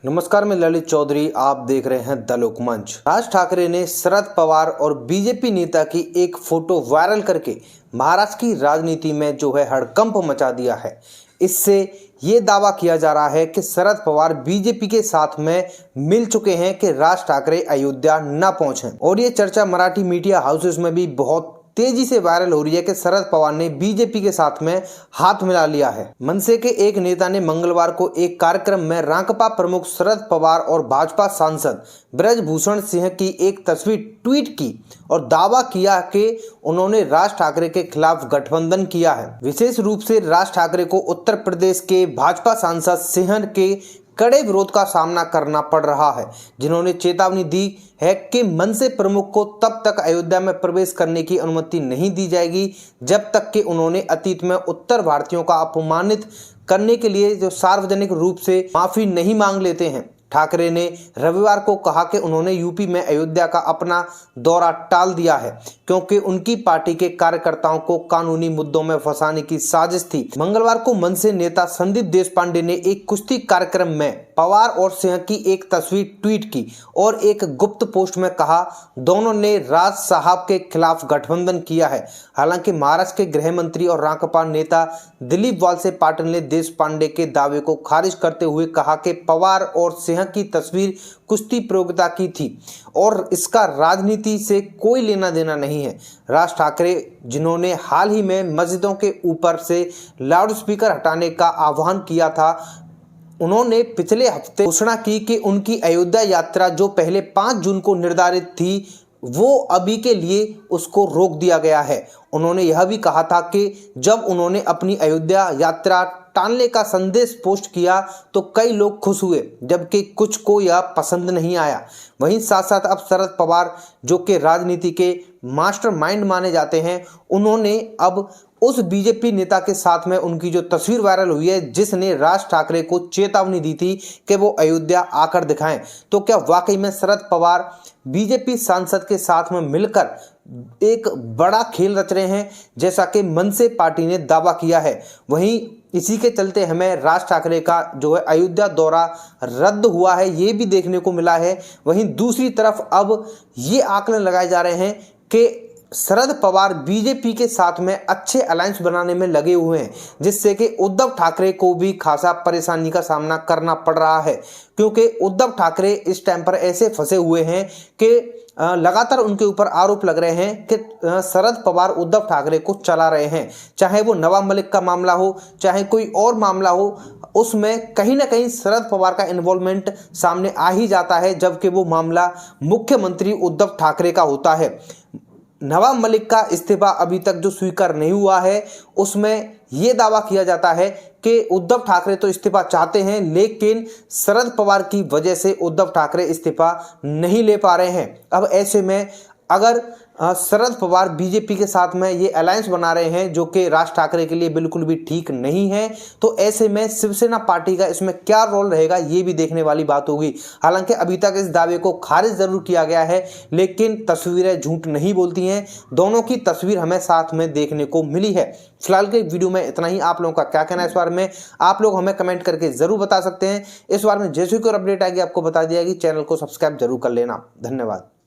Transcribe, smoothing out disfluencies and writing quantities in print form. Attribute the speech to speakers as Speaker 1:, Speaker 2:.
Speaker 1: नमस्कार, मैं ललित चौधरी। आप देख रहे हैं द लोकमंच। राज ठाकरे ने शरद पवार और बीजेपी नेता की एक फोटो वायरल करके महाराष्ट्र की राजनीति में जो है हड़कंप मचा दिया है। इससे ये दावा किया जा रहा है कि शरद पवार बीजेपी के साथ में मिल चुके हैं कि राज ठाकरे अयोध्या न पहुंचे। और ये चर्चा मराठी मीडिया हाउसेस में भी बहुत तेजी से वायरल हो रही है कि शरद पवार ने बीजेपी के साथ में हाथ मिला लिया है। मनसे के एक नेता ने मंगलवार को एक कार्यक्रम में रांकपा प्रमुख शरद पवार और भाजपा सांसद ब्रजभूषण सिंह की एक तस्वीर ट्वीट की और दावा किया कि उन्होंने राज ठाकरे के खिलाफ गठबंधन किया है। विशेष रूप से राज ठाकरे को उत्तर प्रदेश के भाजपा सांसद सिंह के कड़े विरोध का सामना करना पड़ रहा है, जिन्होंने चेतावनी दी है कि मनसे प्रमुख को तब तक अयोध्या में प्रवेश करने की अनुमति नहीं दी जाएगी जब तक कि उन्होंने अतीत में उत्तर भारतीयों का अपमानित करने के लिए जो सार्वजनिक रूप से माफी नहीं मांग लेते हैं। ठाकरे ने रविवार को कहा कि उन्होंने यूपी में अयोध्या का अपना दौरा टाल दिया है क्योंकि उनकी पार्टी के कार्यकर्ताओं को कानूनी मुद्दों में फंसाने की साजिश थी। मंगलवार को मनसे नेता संदीप देशपांडे ने एक कुश्ती कार्यक्रम में पवार और सिंह की एक तस्वीर ट्वीट की और एक गुप्त पोस्ट में कहा, दोनों ने राज साहब के खिलाफ गठबंधन किया है। हालांकि महाराष्ट्र के गृह मंत्री और रांकपा नेता दिलीप वालसे पाटिल ने देशपांडे के दावे को खारिज करते हुए कहा कि पवार और सिंह की तस्वीर कुश्ती प्रतियोगिता की थी और इसका राजनीति से कोई लेना देना नहीं है। राज ठाकरे, जिन्होंने हाल ही में मस्जिदों के ऊपर से लाउडस्पीकर हटाने का आह्वान किया था, उन्होंने पिछले हफ्ते घोषणा की कि उनकी अयोध्या यात्रा जो पहले 5 जून को निर्धारित थी वो अभी के लिए उसको रोक दिया गया है। उन्होंने यह भी कहा था कि जब उन्होंने अपनी अयोध्या यात्रा टालने का संदेश पोस्ट किया तो कई लोग खुश हुए, जबकि कुछ को यह पसंद नहीं आया। वहीं साथ साथ अब शरद पवार, जो कि राजनीति के मास्टरमाइंड माने जाते हैं, उन्होंने अब उस बीजेपी नेता के साथ में उनकी जो तस्वीर वायरल हुई है जिसने राज ठाकरे को चेतावनी दी थी कि वो अयोध्या आकर दिखाएं, तो क्या वाकई में शरद पवार बीजेपी सांसद के साथ में मिलकर एक बड़ा खेल रच रहे हैं, जैसा कि मनसे पार्टी ने दावा किया है। वहीं इसी के चलते हमें राज ठाकरे का जो है अयोध्या दौरा रद्द हुआ है, ये भी देखने को मिला है। वहीं दूसरी तरफ अब ये आकलन लगाए जा रहे हैं कि शरद पवार बीजेपी के साथ में अच्छे अलायंस बनाने में लगे हुए हैं, जिससे कि उद्धव ठाकरे को भी खासा परेशानी का सामना करना पड़ रहा है, क्योंकि उद्धव ठाकरे इस टाइम पर ऐसे फंसे हुए हैं कि लगातार उनके ऊपर आरोप लग रहे हैं कि शरद पवार उद्धव ठाकरे को चला रहे हैं। चाहे वो नवाब मलिक का मामला हो, चाहे कोई और मामला हो, उसमें कहीं ना कहीं शरद पवार का इन्वॉल्वमेंट सामने आ ही जाता है, जबकि वो मामला मुख्यमंत्री उद्धव ठाकरे का होता है। नवाब मलिक का इस्तीफा अभी तक जो स्वीकार नहीं हुआ है, उसमें यह दावा किया जाता है कि उद्धव ठाकरे तो इस्तीफा चाहते हैं, लेकिन शरद पवार की वजह से उद्धव ठाकरे इस्तीफा नहीं ले पा रहे हैं। अब ऐसे में अगर शरद पवार बीजेपी के साथ में ये अलायंस बना रहे हैं, जो कि राज ठाकरे के लिए बिल्कुल भी ठीक नहीं है, तो ऐसे में शिवसेना पार्टी का इसमें क्या रोल रहेगा, ये भी देखने वाली बात होगी। हालांकि अभी तक इस दावे को खारिज जरूर किया गया है, लेकिन तस्वीरें झूठ नहीं बोलती हैं। दोनों की तस्वीर हमें साथ में देखने को मिली है। फिलहाल के वीडियो में इतना ही। आप लोगों का क्या कहना है इस बारे में, आप लोग हमें कमेंट करके जरूर बता सकते हैं। इस बारे में जैसे कोई अपडेट आएगी आपको बता दिया कि चैनल को सब्सक्राइब जरूर कर लेना। धन्यवाद।